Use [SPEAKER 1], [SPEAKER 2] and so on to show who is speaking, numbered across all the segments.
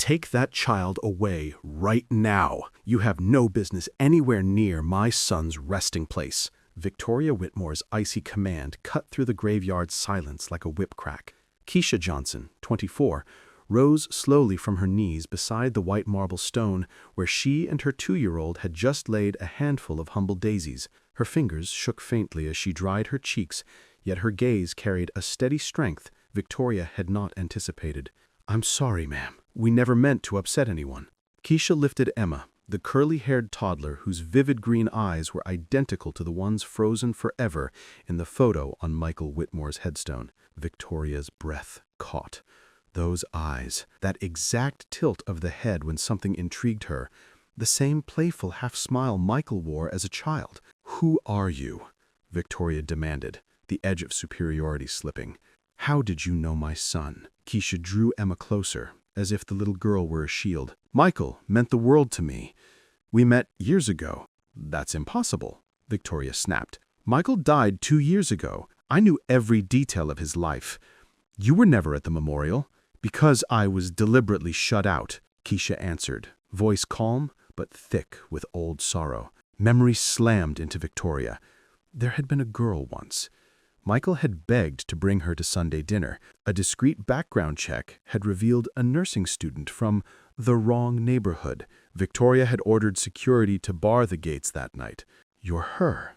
[SPEAKER 1] Take that child away right now. You have no business anywhere near my son's resting place. Victoria Whitmore's icy command cut through the graveyard's silence like a whip crack. Keisha Johnson, 24, rose slowly from her knees beside the white marble stone where she and her 2-year-old had just laid a handful of humble daisies. Her fingers shook faintly as she dried her cheeks, yet her gaze carried a steady strength Victoria had not anticipated. "I'm sorry, ma'am. We never meant to upset anyone." Keisha lifted Emma, the curly-haired toddler whose vivid green eyes were identical to the ones frozen forever in the photo on Michael Whitmore's headstone. Victoria's breath caught. Those eyes, that exact tilt of the head when something intrigued her, the same playful half-smile Michael wore as a child. "Who are you?" Victoria demanded, the edge of superiority slipping. "How did you know my son?" Keisha drew Emma closer, as if the little girl were a shield. "Michael meant the world to me. We met years ago." "That's impossible," Victoria snapped. "Michael died 2 years ago. I knew every detail of his life. You were never at the memorial." "Because I was deliberately shut out," Keisha answered, voice calm but thick with old sorrow. Memory slammed into Victoria. There had been a girl once. Michael had begged to bring her to Sunday dinner. A discreet background check had revealed a nursing student from the wrong neighborhood. Victoria had ordered security to bar the gates that night. "You're her,"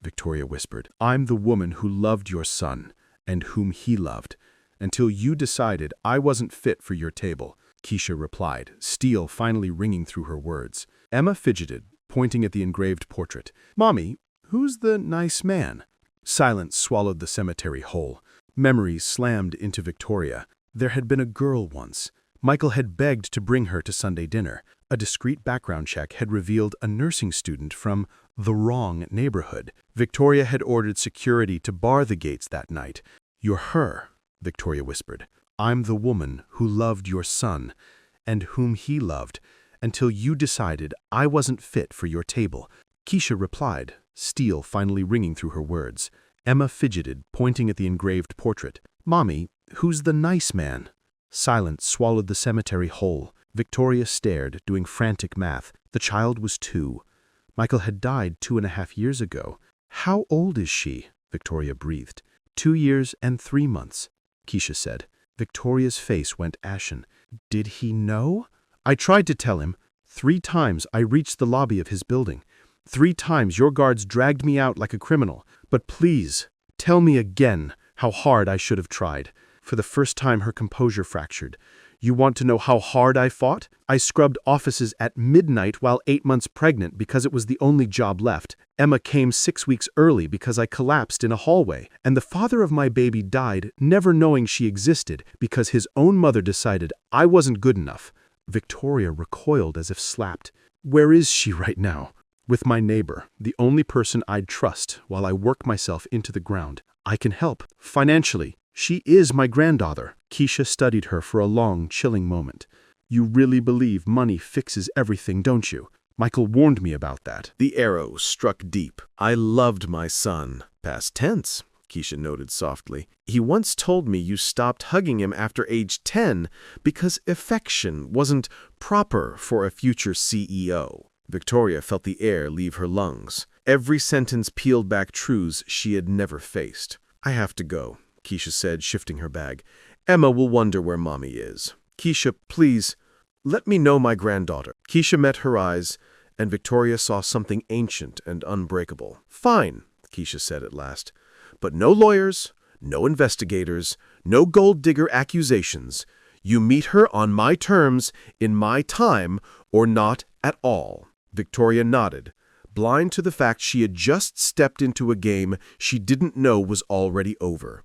[SPEAKER 1] Victoria whispered. "I'm the woman who loved your son, and whom he loved, until you decided I wasn't fit for your table," Keisha replied, steel finally ringing through her words. Emma fidgeted, pointing at the engraved portrait. "Mommy, who's the nice man?" Silence swallowed the cemetery whole. Memories slammed into Victoria. There had been a girl once. Michael had begged to bring her to Sunday dinner. A discreet background check had revealed a nursing student from the wrong neighborhood. Victoria had ordered security to bar the gates that night. "You're her," Victoria whispered. "I'm the woman who loved your son, and whom he loved, until you decided I wasn't fit for your table." Keisha replied, steel finally ringing through her words. Emma fidgeted, pointing at the engraved portrait. "Mommy, who's the nice man?" Silence swallowed the cemetery whole. Victoria stared, doing frantic math. The child was 2. Michael had died 2.5 years ago. "How old is she?" Victoria breathed. 2 years and 3 months, Keisha said. Victoria's face went ashen. "Did he know?" "I tried to tell him. 3 times I reached the lobby of his building. 3 times your guards dragged me out like a criminal. But please, tell me again how hard I should have tried." For the first time her composure fractured. "You want to know how hard I fought? I scrubbed offices at midnight while 8 months pregnant because it was the only job left. Emma came 6 weeks early because I collapsed in a hallway. And the father of my baby died never knowing she existed because his own mother decided I wasn't good enough." Victoria recoiled as if slapped. "Where is she right now?" "With my neighbor, the only person I'd trust while I work myself into the ground. I can help, financially. She is my granddaughter." Keisha studied her for a long, chilling moment. "You really believe money fixes everything, don't you? Michael warned me about that."
[SPEAKER 2] The arrow struck deep. "I loved my son." "Past tense," Keisha noted softly. "He once told me you stopped hugging him after age 10 because affection wasn't proper for a future CEO. Victoria felt the air leave her lungs. Every sentence peeled back truths she had never faced. "I have to go," Keisha said, shifting her bag. "Emma will wonder where Mommy is. Keisha, please, let me know my granddaughter." Keisha met her eyes, and Victoria saw something ancient and unbreakable. "Fine," Keisha said at last. "But no lawyers, no investigators, no gold digger accusations. You meet her on my terms, in my time, or not at all." Victoria nodded, blind to the fact she had just stepped into a game she didn't know was already over.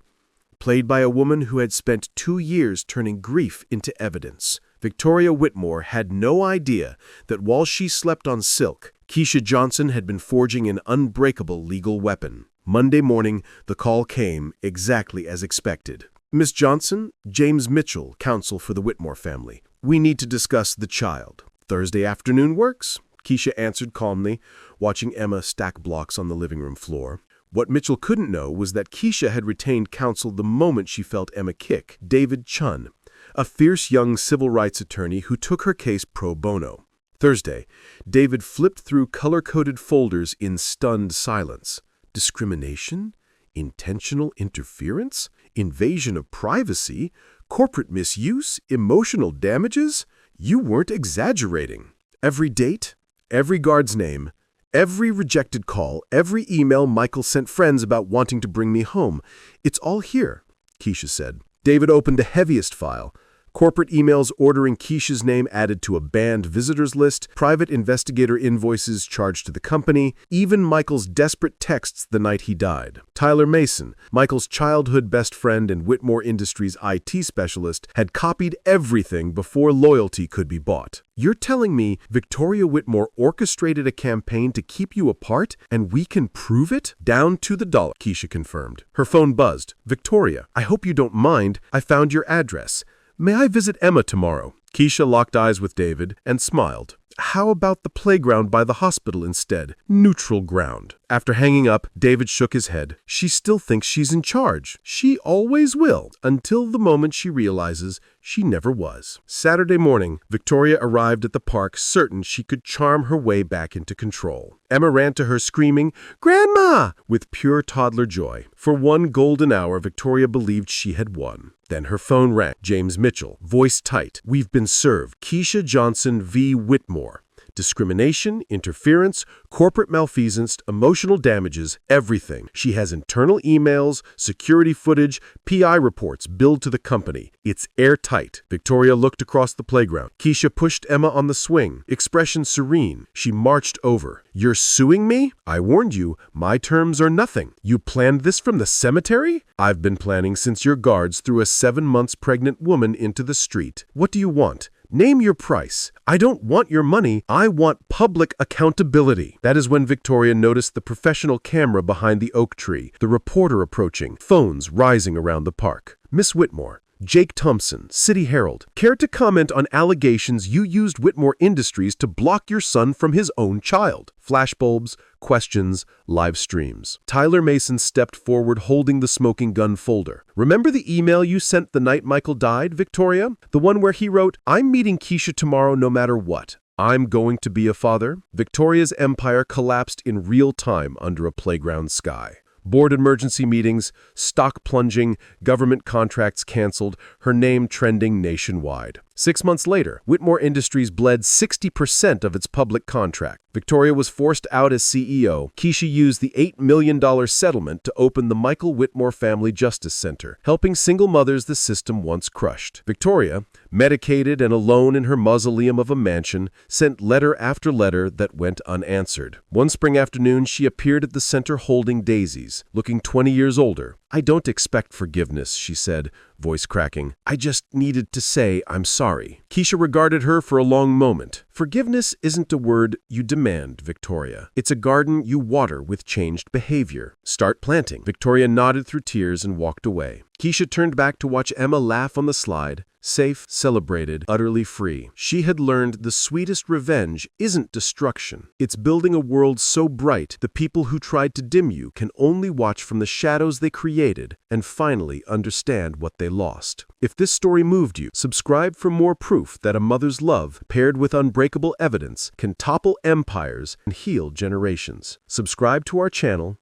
[SPEAKER 2] Played by a woman who had spent 2 years turning grief into evidence. Victoria Whitmore had no idea that while she slept on silk, Keisha Johnson had been forging an unbreakable legal weapon. Monday morning, the call came exactly as expected. "Miss Johnson, James Mitchell, counsel for the Whitmore family. We need to discuss the child." "Thursday afternoon works," Keisha answered calmly, watching Emma stack blocks on the living room floor. What Mitchell couldn't know was that Keisha had retained counsel the moment she felt Emma kick. David Chun,
[SPEAKER 1] a fierce young civil rights attorney who took her case pro bono. Thursday, David flipped through color-coded folders in stunned silence. Discrimination? Intentional interference? Invasion of privacy? Corporate misuse? Emotional damages? You weren't exaggerating. Every date, every guard's name, every rejected call, every email Michael sent friends about wanting to bring me home. It's all here, Keisha said. David opened the heaviest file. Corporate emails ordering Keisha's name added to a banned visitors list, private investigator invoices charged to the company, even Michael's desperate texts the night he died. Tyler Mason, Michael's childhood best friend and Whitmore Industries IT specialist, had copied everything before loyalty could be bought. You're telling me Victoria Whitmore orchestrated a campaign to keep you apart, and we can prove it? Down to the dollar, Keisha confirmed. Her phone buzzed. Victoria, I hope you don't mind. I found your address. May I visit Emma tomorrow? Keisha locked eyes with David and smiled. How about the playground by the hospital instead? Neutral ground. After hanging up, David shook his head. She still thinks she's in charge. She always will, until the moment she realizes she never was. Saturday morning, Victoria arrived at the park certain she could charm her way back into control. Emma ran to her screaming, "Grandma!" with pure toddler joy. For one golden hour, Victoria believed she had won. Then her phone rang. James Mitchell, voice tight. We've been served. Keisha Johnson v. Whitmore. Discrimination, interference, corporate malfeasance, emotional damages, everything. She has internal emails, security footage, PI reports billed to the company. It's airtight. Victoria looked across the playground. Keisha pushed Emma on the swing, expression serene. She marched over. You're suing me? I warned you, my terms are nothing. You planned this from the cemetery? I've been planning since your guards threw a 7 months pregnant woman into the street. What do you want? Name your price. I don't want your money. I want public accountability. That is when Victoria noticed the professional camera behind the oak tree, the reporter approaching, phones rising around the park. Miss Whitmore, Jake Thompson, City Herald. Care to comment on allegations you used Whitmore Industries to block your son from his own child? Flashbulbs, questions, live streams. Tyler Mason stepped forward holding the smoking gun folder. Remember the email you sent the night Michael died, Victoria? The one where he wrote, I'm meeting Keisha tomorrow no matter what. I'm going to be a father. Victoria's empire collapsed in real time under a playground sky. Board emergency meetings, stock plunging, government contracts canceled, her name trending nationwide. 6 months later, Whitmore Industries bled 60% of its public contract. Victoria was forced out as CEO. Keisha used the $8 million settlement to open the Michael Whitmore Family Justice Center, helping single mothers the system once crushed. Victoria, medicated and alone in her mausoleum of a mansion, sent letter after letter that went unanswered. One spring afternoon, she appeared at the center holding daisies, looking 20 years older. I don't expect forgiveness, she said, voice cracking. I just needed to say I'm sorry. Keisha regarded her for a long moment. Forgiveness isn't a word you demand, Victoria. It's a garden you water with changed behavior. Start planting. Victoria nodded through tears and walked away. Keisha turned back to watch Emma laugh on the slide. Safe, celebrated, utterly free. She had learned the sweetest revenge isn't destruction. It's building a world so bright the people who tried to dim you can only watch from the shadows they created and finally understand what they lost. If this story moved you, subscribe for more proof that a mother's love, paired with unbreakable evidence, can topple empires and heal generations. Subscribe to our channel